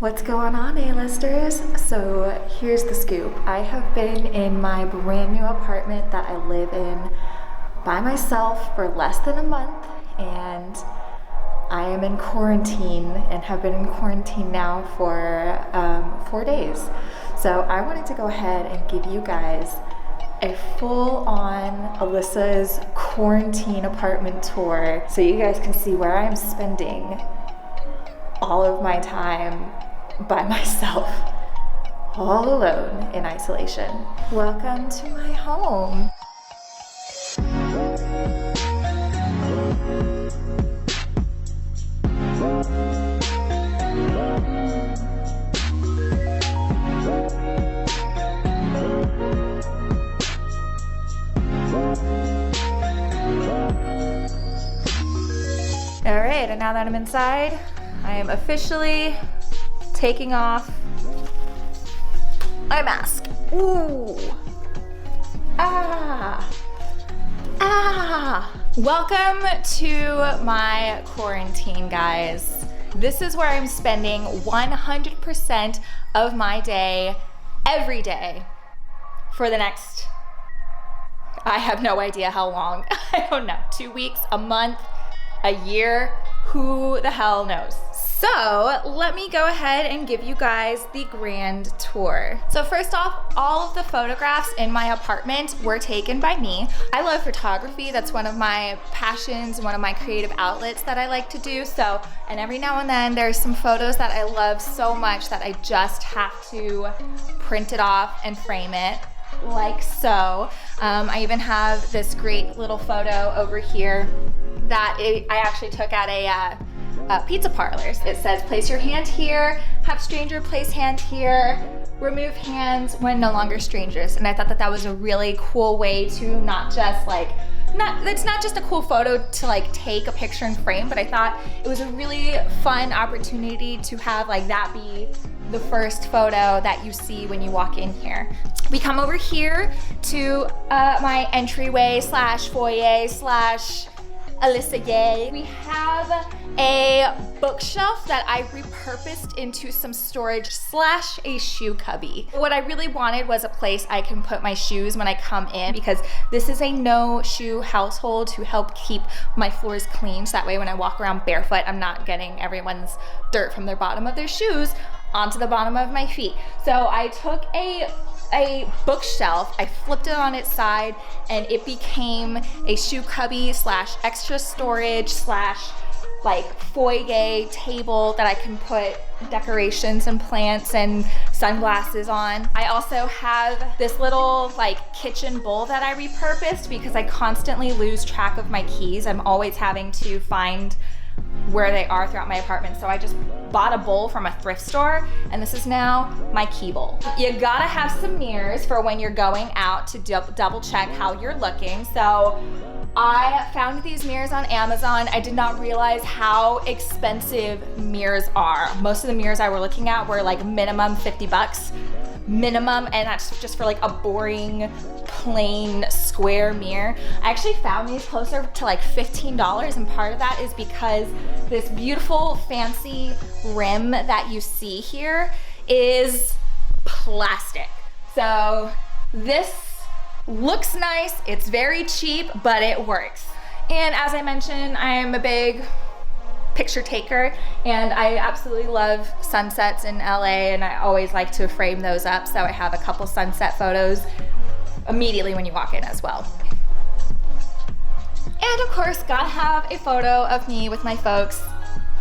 What's going on, A-listers? So here's the scoop. I have been in my brand new apartment that I live in by myself for less than a month, and I am in quarantine and have been in quarantine now for 4 days. So I wanted to go ahead and give you guys a full-on Alyssa's quarantine apartment tour so you guys can see where I'm spending all of my time by myself, all alone in isolation. Welcome to my home. All right, and now that I'm inside, I am officially taking off my mask. Ooh. Welcome to my quarantine, guys. This is where I'm spending 100% of my day, every day, for the next, I have no idea how long. I don't know, 2 weeks, a month, a year, who the hell knows? So let me go ahead and give you guys the grand tour. So first off, all of the photographs in my apartment were taken by me. I love photography. That's one of my passions, one of my creative outlets that I like to do. So, and every now and then there's some photos that I love so much that I just have to print it off and frame it like so. I even have this great little photo over here that I actually took at a pizza parlors. It says, place your hand here, have stranger place hand here, remove hands when no longer strangers. And I thought that that was a really cool way to not just it's not just a cool photo to like take a picture and frame, but I thought it was a really fun opportunity to have like that be the first photo that you see when you walk in here. We come over here to my entryway slash foyer slash Alyssa Yay. We have a bookshelf that I repurposed into some storage slash a shoe cubby. What I really wanted was a place I can put my shoes when I come in, because this is a no shoe household to help keep my floors clean. So that way when I walk around barefoot, I'm not getting everyone's dirt from their bottom of their shoes onto the bottom of my feet. So I took a bookshelf, I flipped it on its side, and it became a shoe cubby slash extra storage slash like foyer table that I can put decorations and plants and sunglasses on. I also have this little like kitchen bowl that I repurposed because I constantly lose track of my keys. I'm always having to find where they are throughout my apartment. So I just bought a bowl from a thrift store, and this is now my key bowl. You gotta have some mirrors for when you're going out to double check how you're looking. So I found these mirrors on Amazon. I did not realize how expensive mirrors are. Most of the mirrors I were looking at were like minimum 50 bucks. Minimum, and that's just for like a boring plain square mirror. I actually found these closer to like $15, and part of that is because this beautiful fancy rim that you see here is plastic. So this looks nice, it's very cheap, but it works. And as I mentioned, I am a big picture taker, and I absolutely love sunsets in LA, and I always like to frame those up, so I have a couple sunset photos immediately when you walk in as well. And of course, gotta have a photo of me with my folks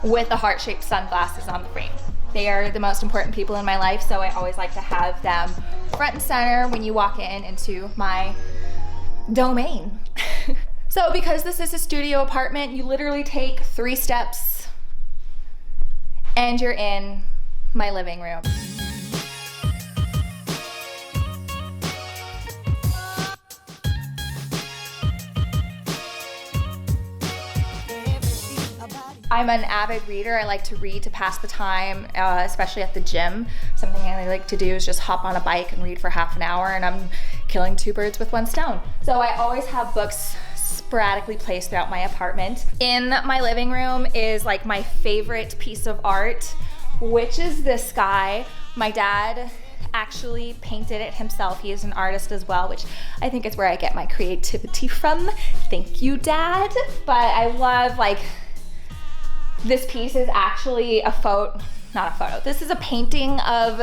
with the heart-shaped sunglasses on the frame. They are the most important people in my life, so I always like to have them front and center when you walk into my domain. So because this is a studio apartment, you literally take 3 steps and you're in my living room. I'm an avid reader. I like to read to pass the time, especially at the gym. Something I like to do is just hop on a bike and read for half an hour, and I'm killing 2 birds with 1 stone. So I always have books sporadically placed throughout my apartment. In my living room is like my favorite piece of art which is this guy. My dad actually painted it himself. He is an artist as well, which I think is where I get my creativity from. Thank you, Dad. But I love, like, this piece is actually a photo, not a photo. This is a painting of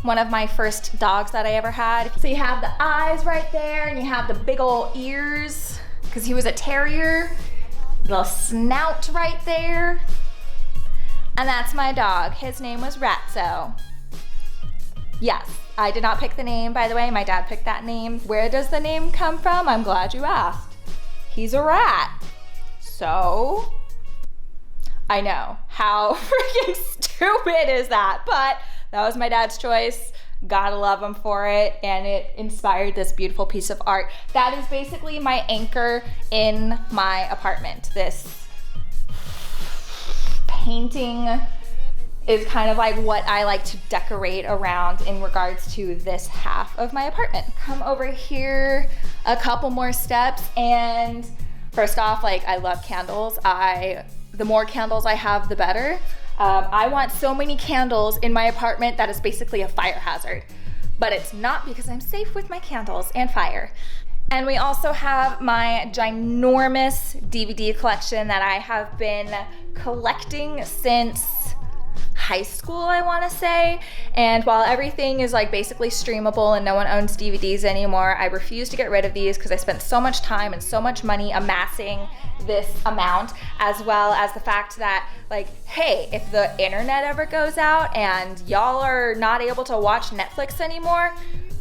one of my first dogs that I ever had. So you have the eyes right there, and you have the big old ears, because he was a terrier. Little snout right there. And that's my dog. His name was Ratso. Yes, I did not pick the name, by the way. My dad picked that name. Where does the name come from? I'm glad you asked. He's a rat. So, I know, how freaking stupid is that? But that was my dad's choice. Gotta love him for it. And it inspired this beautiful piece of art. That is basically my anchor in my apartment. This painting is kind of like what I like to decorate around in regards to this half of my apartment. Come over here a couple more steps, and first off, like, I love candles. The more candles I have, the better. I want so many candles in my apartment that is basically a fire hazard, but it's not, because I'm safe with my candles and fire. And we also have my ginormous DVD collection that I have been collecting since high school, I want to say. And while everything is like basically streamable and no one owns DVDs anymore, I refuse to get rid of these because I spent so much time and so much money amassing this amount, as well as the fact that, like, hey, if the internet ever goes out and y'all are not able to watch Netflix anymore,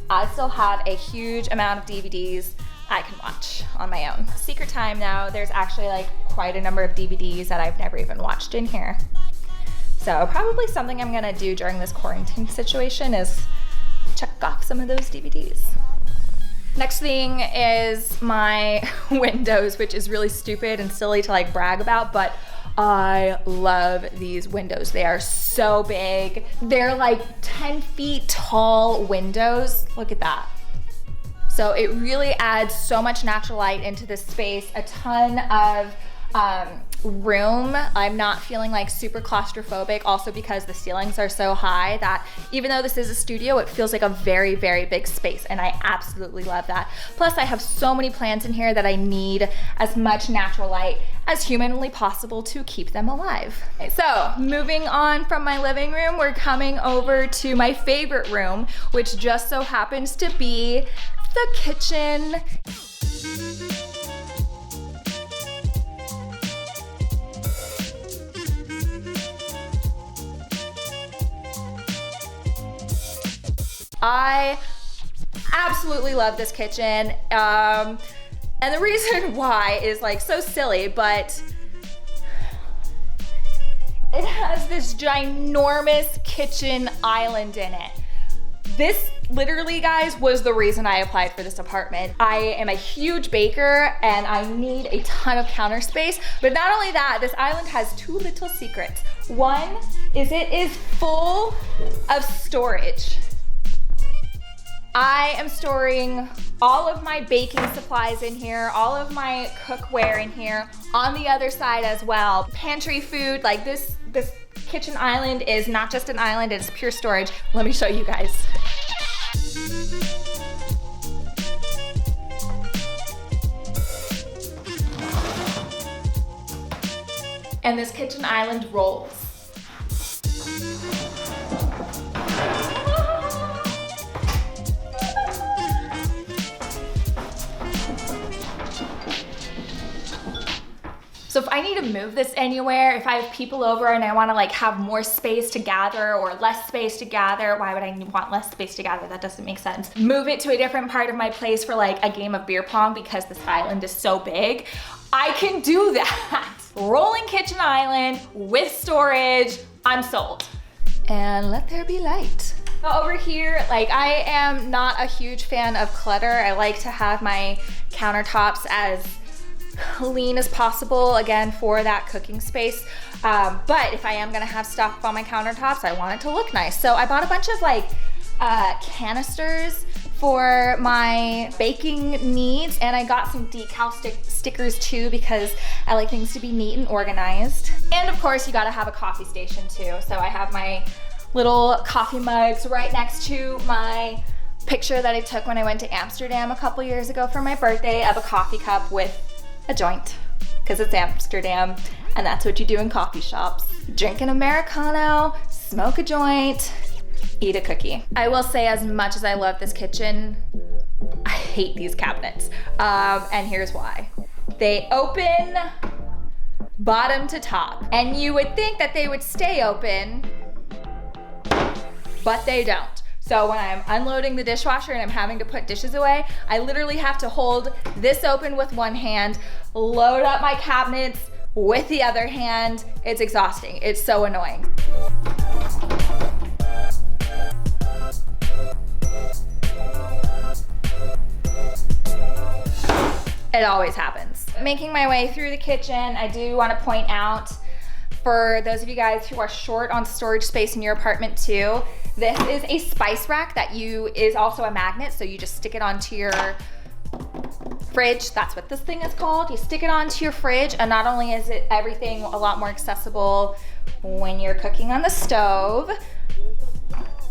I still have a huge amount of DVDs I can watch on my own. Secret time now, there's actually like quite a number of DVDs that I've never even watched in here. So probably something I'm gonna do during this quarantine situation is check off some of those DVDs. Next thing is my windows, which is really stupid and silly to like brag about, but I love these windows. They are so big. They're like 10 feet tall windows. Look at that. So it really adds so much natural light into this space, a ton of room. I'm not feeling like super claustrophobic, also because the ceilings are so high that even though this is a studio, it feels like a very, very big space, and I absolutely love that. Plus, I have so many plants in here that I need as much natural light as humanly possible to keep them alive. Okay, so moving on from my living room, we're coming over to my favorite room, which just so happens to be the kitchen. I absolutely love this kitchen. And the reason why is like so silly, but it has this ginormous kitchen island in it. This literally, guys, was the reason I applied for this apartment. I am a huge baker and I need a ton of counter space. But not only that, this island has two little secrets. One is it is full of storage. I am storing all of my baking supplies in here, all of my cookware in here, on the other side as well. Pantry food, like this kitchen island is not just an island, it's pure storage. Let me show you guys. And this kitchen island rolls. So if I need to move this anywhere, if I have people over and I want to like have more space to gather or less space to gather, why would I want less space to gather? That doesn't make sense. Move it to a different part of my place for like a game of beer pong because this island is so big. I can do that. Rolling kitchen island with storage, I'm sold. And let there be light. Over here, like I am not a huge fan of clutter. I like to have my countertops as clean as possible, again, for that cooking space. But if I am gonna have stuff on my countertops, I want it to look nice. So I bought a bunch of like canisters for my baking needs, and I got some decal stickers too because I like things to be neat and organized. And of course, you gotta have a coffee station too. So I have my little coffee mugs right next to my picture that I took when I went to Amsterdam a couple years ago for my birthday of a coffee cup with a joint, because it's Amsterdam and that's what you do in coffee shops. Drink an Americano, smoke a joint, eat a cookie. I will say, as much as I love this kitchen, I hate these cabinets. And here's why. They open bottom to top, and you would think that they would stay open, but they don't. So when I'm unloading the dishwasher and I'm having to put dishes away, I literally have to hold this open with one hand, load up my cabinets with the other hand. It's exhausting. It's so annoying. It always happens. Making my way through the kitchen, I do want to point out, for those of you guys who are short on storage space in your apartment too, this is a spice rack that is also a magnet, so you just stick it onto your fridge. That's what this thing is called. You stick it onto your fridge, and not only is it everything a lot more accessible when you're cooking on the stove,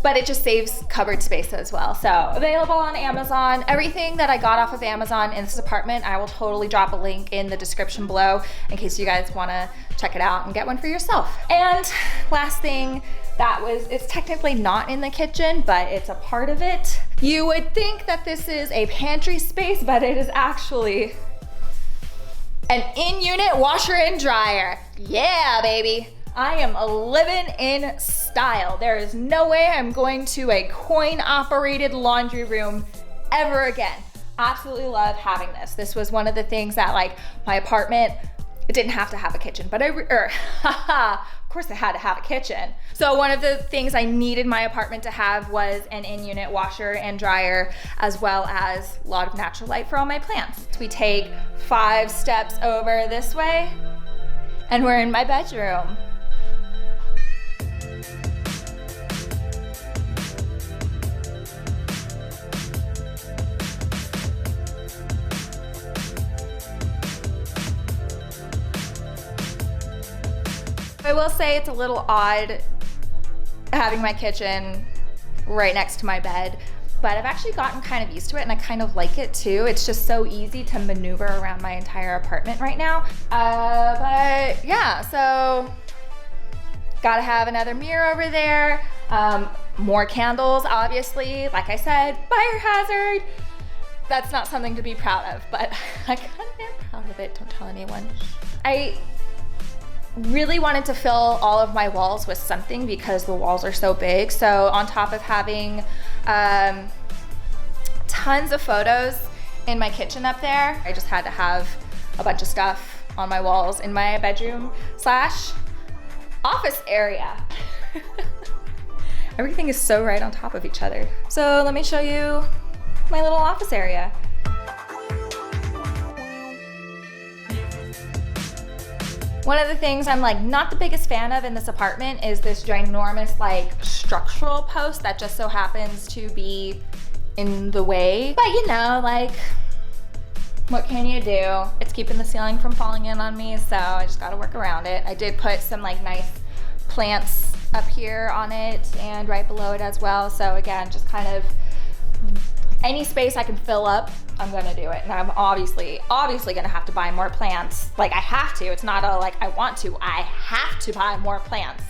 but it just saves cupboard space as well. So available on Amazon. Everything that I got off of Amazon in this apartment, I will totally drop a link in the description below in case you guys wanna check it out and get one for yourself. And last thing, it's technically not in the kitchen, but it's a part of it. You would think that this is a pantry space, but it is actually an in-unit washer and dryer. Yeah, baby. I am living in style. There is no way I'm going to a coin-operated laundry room ever again. Absolutely love having this. This was one of the things that, like, my apartment, it didn't have to have a kitchen, but of course it had to have a kitchen. So one of the things I needed my apartment to have was an in-unit washer and dryer, as well as a lot of natural light for all my plants. We take 5 steps over this way, and we're in my bedroom. I will say it's a little odd having my kitchen right next to my bed, but I've actually gotten kind of used to it, and I kind of like it too. It's just so easy to maneuver around my entire apartment right now. But yeah, so gotta have another mirror over there. More candles, obviously. Like I said, fire hazard. That's not something to be proud of, but I kind of am proud of it. Don't tell anyone. I really wanted to fill all of my walls with something because the walls are so big. So on top of having tons of photos in my kitchen up there, I just had to have a bunch of stuff on my walls in my bedroom / office area. Everything is so right on top of each other. So let me show you my little office area. One of the things I'm like not the biggest fan of in this apartment is this ginormous like structural post that just so happens to be in the way. But you know, like, what can you do? It's keeping the ceiling from falling in on me, so I just gotta work around it. I did put some like nice plants up here on it and right below it as well. So again, just kind of any space I can fill up, I'm gonna do it. And I'm obviously gonna have to buy more plants. Like, I have to. It's not a like I want to. I have to buy more plants.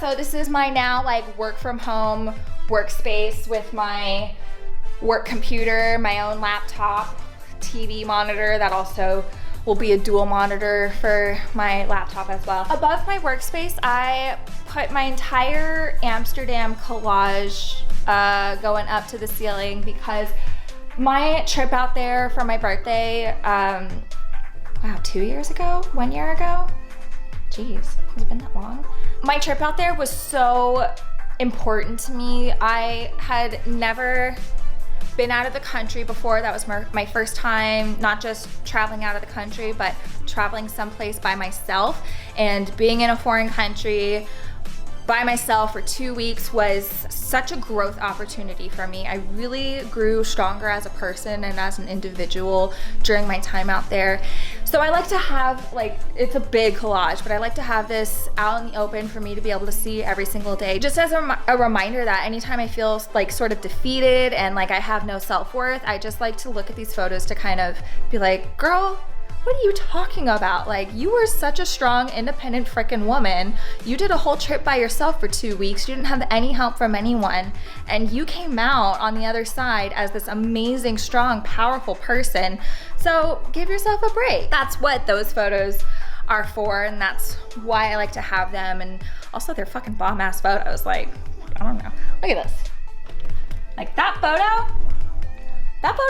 So this is my now like work from home workspace with my work computer, my own laptop, TV monitor that also will be a dual monitor for my laptop as well. Above my workspace, I put my entire Amsterdam collage going up to the ceiling because my trip out there for my birthday, wow, 2 years ago? 1 year ago? Jeez, has it been that long? My trip out there was so important to me. I had never been out of the country before. That was my first time, not just traveling out of the country, but traveling someplace by myself. And being in a foreign country by myself for 2 weeks was such a growth opportunity for me. I really grew stronger as a person and as an individual during my time out there. So So I like to have, like, it's a big collage, but I like to have this out in the open for me to be able to see every single day. Just as a reminder that anytime I feel like sort of defeated and like I have no self-worth, I just like to look at these photos to kind of be like, girl, what are you talking about? Like, you were such a strong, independent freaking woman. You did a whole trip by yourself for 2 weeks. You didn't have any help from anyone. And you came out on the other side as this amazing, strong, powerful person. So give yourself a break. That's what those photos are for, and that's why I like to have them. And also they're fucking bomb ass photos. Like, I don't know. Look at this. Like that photo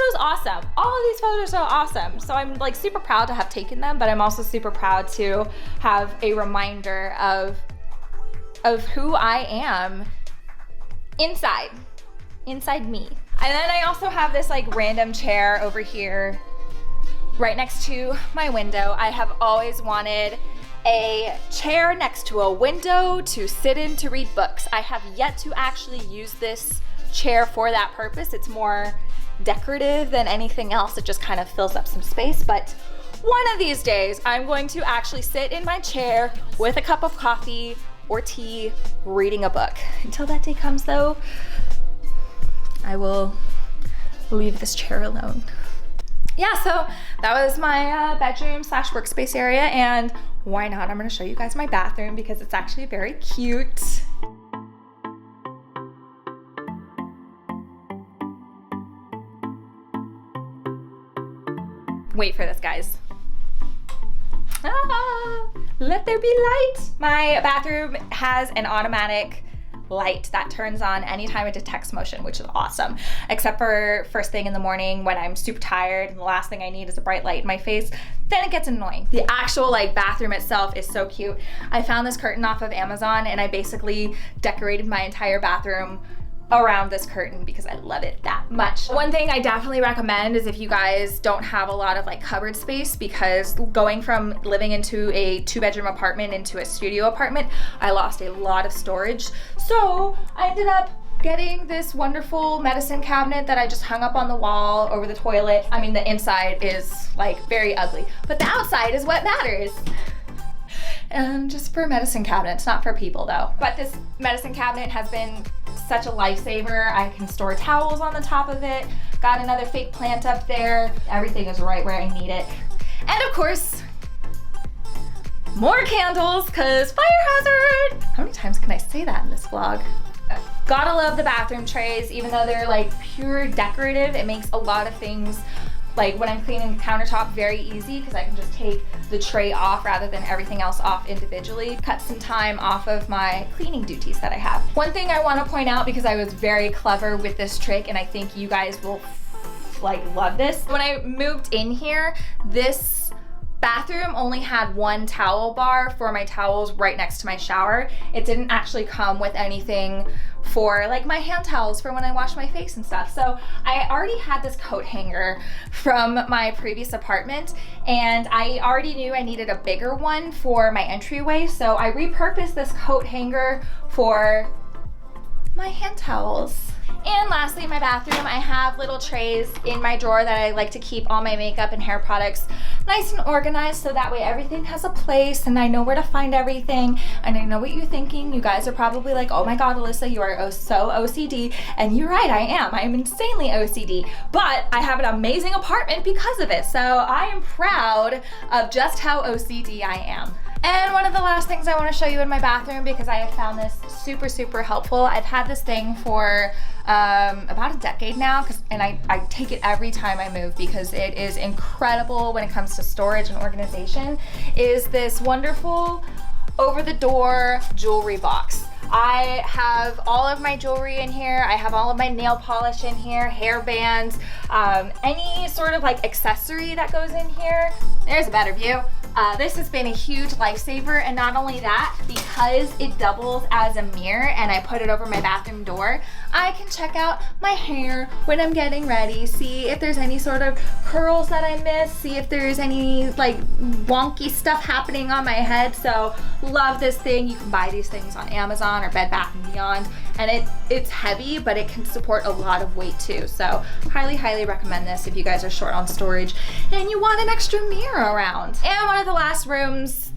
is awesome. All of these photos are awesome. So I'm like super proud to have taken them, but I'm also super proud to have a reminder of who I am inside me. And then I also have this like random chair over here right next to my window. I have always wanted a chair next to a window to sit in to read books. I have yet to actually use this chair for that purpose. It's more decorative than anything else. It just kind of fills up some space, but one of these days I'm going to actually sit in my chair with a cup of coffee or tea reading a book. Until that day comes though, I will leave this chair alone. Yeah, so that was my bedroom / workspace area, and why not? I'm gonna show you guys my bathroom because it's actually very cute. Wait for this, guys. Let there be light. My bathroom has an automatic light that turns on anytime it detects motion, which is awesome. Except for first thing in the morning when I'm super tired and the last thing I need is a bright light in my face, then it gets annoying. The actual like bathroom itself is so cute. I found this curtain off of Amazon and I basically decorated my entire bathroom around this curtain because I love it that much. One thing I definitely recommend is if you guys don't have a lot of like cupboard space, because going from living into a 2-bedroom apartment into a studio apartment, I lost a lot of storage. So I ended up getting this wonderful medicine cabinet that I just hung up on the wall over the toilet. I mean, the inside is like very ugly, but the outside is what matters. And just for medicine cabinets, not for people though. But this medicine cabinet has been such a lifesaver. I can store towels on the top of it. Got another fake plant up there. Everything is right where I need it. And of course, more candles, cause fire hazard. How many times can I say that in this vlog? Gotta love the bathroom trays, even though they're like pure decorative. It makes a lot of things, like when I'm cleaning the countertop, very easy because I can just take the tray off rather than everything else off individually. Cut some time off of my cleaning duties that I have. One thing I want to point out, because I was very clever with this trick and I think you guys will like love this. When I moved in here, this bathroom only had one towel bar for my towels right next to my shower. It didn't actually come with anything for like my hand towels for when I wash my face and stuff. So I already had this coat hanger from my previous apartment and I already knew I needed a bigger one for my entryway. So I repurposed this coat hanger for my hand towels. And lastly, in my bathroom, I have little trays in my drawer that I like to keep all my makeup and hair products nice and organized so that way everything has a place and I know where to find everything. And I know what you're thinking. You guys are probably like, oh my God, Alyssa, you are so OCD. And you're right, I am. I am insanely OCD. But I have an amazing apartment because of it. So I am proud of just how OCD I am. And one of the last things I want to show you in my bathroom, because I have found this super, super helpful. I've had this thing for about a decade now, and I take it every time I move because it is incredible when it comes to storage and organization, is this wonderful over-the-door jewelry box. I have all of my jewelry in here. I have all of my nail polish in here, hair bands, any sort of like accessory that goes in here. There's a better view. This has been a huge lifesaver, and not only that, because it doubles as a mirror and I put it over my bathroom door, I can check out my hair when I'm getting ready, see if there's any sort of curls that I miss, see if there's any like wonky stuff happening on my head. So love this thing. You can buy these things on Amazon or Bed Bath & Beyond, and it's heavy, but it can support a lot of weight too. So highly recommend this if you guys are short on storage and you want an extra mirror around. And one of the last rooms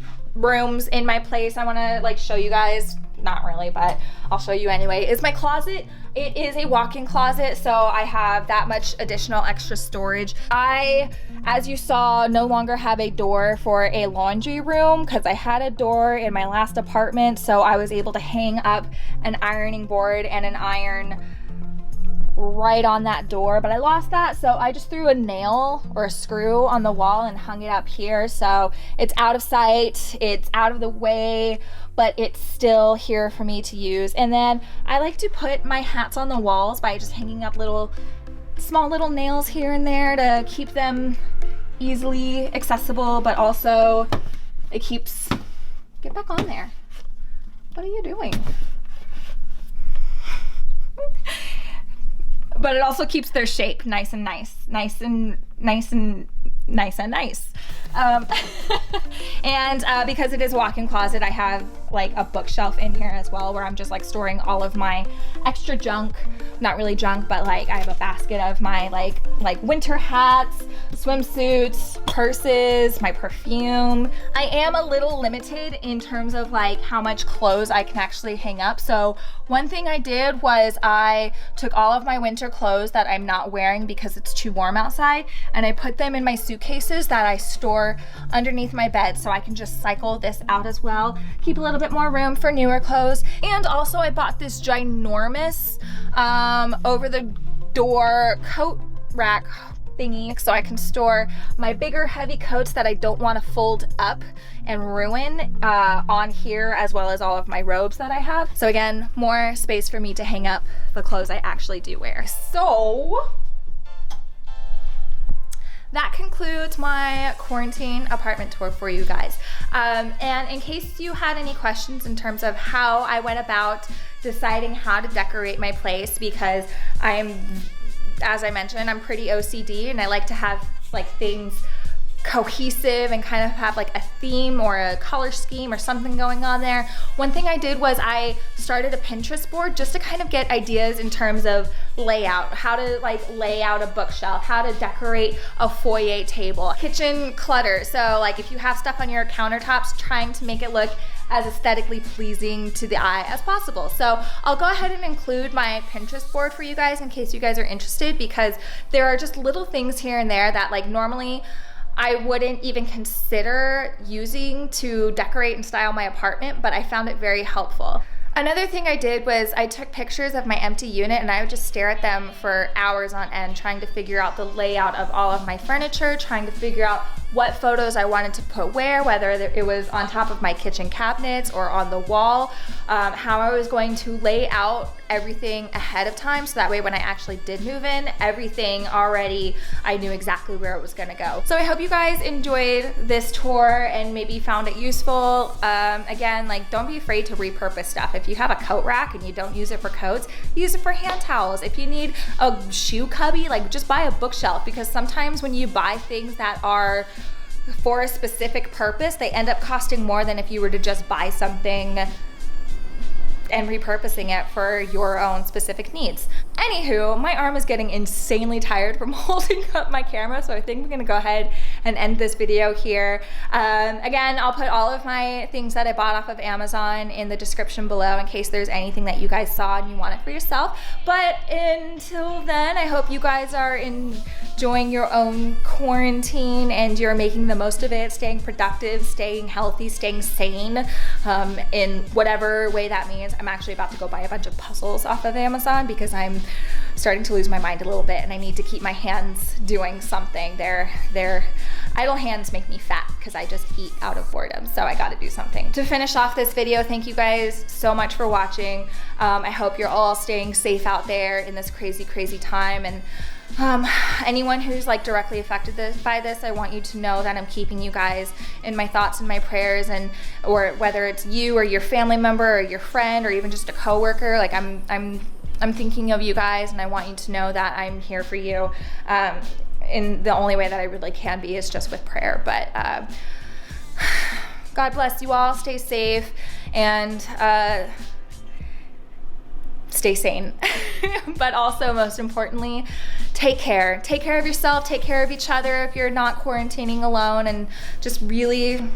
in my place I want to like show you guys, not really, but I'll show you anyway, is my closet. It is a walk-in closet, so I have that much additional extra storage. I, as you saw, no longer have a door for a laundry room because I had a door in my last apartment, so I was able to hang up an ironing board and an iron right on that door, but I lost that, so I just threw a nail or a screw on the wall and hung it up here, so it's out of sight, it's out of the way, but it's still here for me to use. And then I like to put my hats on the walls by just hanging up small little nails here and there to keep them easily accessible, but also it keeps, get back on there. What are you doing? But it also keeps their shape nice and nice. And because it is a walk-in closet, I have like a bookshelf in here as well where I'm just like storing all of my extra junk. Not really junk, but like I have a basket of my like winter hats, swimsuits, purses, my perfume. I am a little limited in terms of like how much clothes I can actually hang up. So one thing I did was I took all of my winter clothes that I'm not wearing because it's too warm outside, and I put them in my suitcases that I store underneath my bed, so I can just cycle this out as well, keep a little bit more room for newer clothes. And also I bought this ginormous over the door coat rack thingy, so I can store my bigger heavy coats that I don't want to fold up and ruin on here, as well as all of my robes that I have. So again, more space for me to hang up the clothes I actually do wear. So that concludes my quarantine apartment tour for you guys. And in case you had any questions in terms of how I went about deciding how to decorate my place, because as I mentioned, I'm pretty OCD and I like to have like things cohesive and kind of have like a theme or a color scheme or something going on there. One thing I did was I started a Pinterest board just to kind of get ideas in terms of layout, how to like lay out a bookshelf, how to decorate a foyer table, kitchen clutter. So like if you have stuff on your countertops, trying to make it look as aesthetically pleasing to the eye as possible. So I'll go ahead and include my Pinterest board for you guys in case you guys are interested, because there are just little things here and there that like normally I wouldn't even consider using to decorate and style my apartment, but I found it very helpful. Another thing I did was I took pictures of my empty unit and I would just stare at them for hours on end, trying to figure out the layout of all of my furniture, trying to figure out what photos I wanted to put where, whether it was on top of my kitchen cabinets or on the wall, how I was going to lay out everything ahead of time, so that way when I actually did move in, everything already, I knew exactly where it was gonna go. So I hope you guys enjoyed this tour and maybe found it useful. Again, like don't be afraid to repurpose stuff. If you have a coat rack and you don't use it for coats, use it for hand towels. If you need a shoe cubby, like just buy a bookshelf, because sometimes when you buy things that are for a specific purpose, they end up costing more than if you were to just buy something and repurposing it for your own specific needs. Anywho, my arm is getting insanely tired from holding up my camera, so I think I'm gonna go ahead and end this video here. Again, I'll put all of my things that I bought off of Amazon in the description below in case there's anything that you guys saw and you want it for yourself. But until then, I hope you guys are enjoying your own quarantine and you're making the most of it, staying productive, staying healthy, staying sane, in whatever way that means. I'm actually about to go buy a bunch of puzzles off of Amazon because I'm starting to lose my mind a little bit and I need to keep my hands doing something. Their idle hands make me fat because I just eat out of boredom, so I gotta do something. To finish off this video, thank you guys so much for watching. I hope you're all staying safe out there in this crazy, crazy time, and anyone who's like directly affected by this, I want you to know that I'm keeping you guys in my thoughts and my prayers, and or whether it's you or your family member or your friend or even just a coworker, like I'm thinking of you guys and I want you to know that I'm here for you. In the only way that I really can be is just with prayer. But God bless you all, stay safe, and stay sane. But also, most importantly, take care. Take care of yourself, take care of each other if you're not quarantining alone, and just really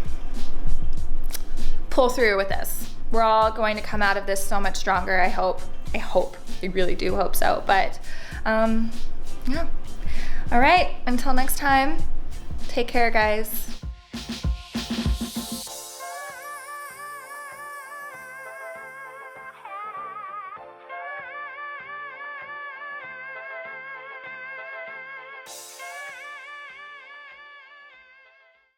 pull through with this. We're all going to come out of this so much stronger, I hope. I really do hope so. But yeah. All right, until next time, take care, guys.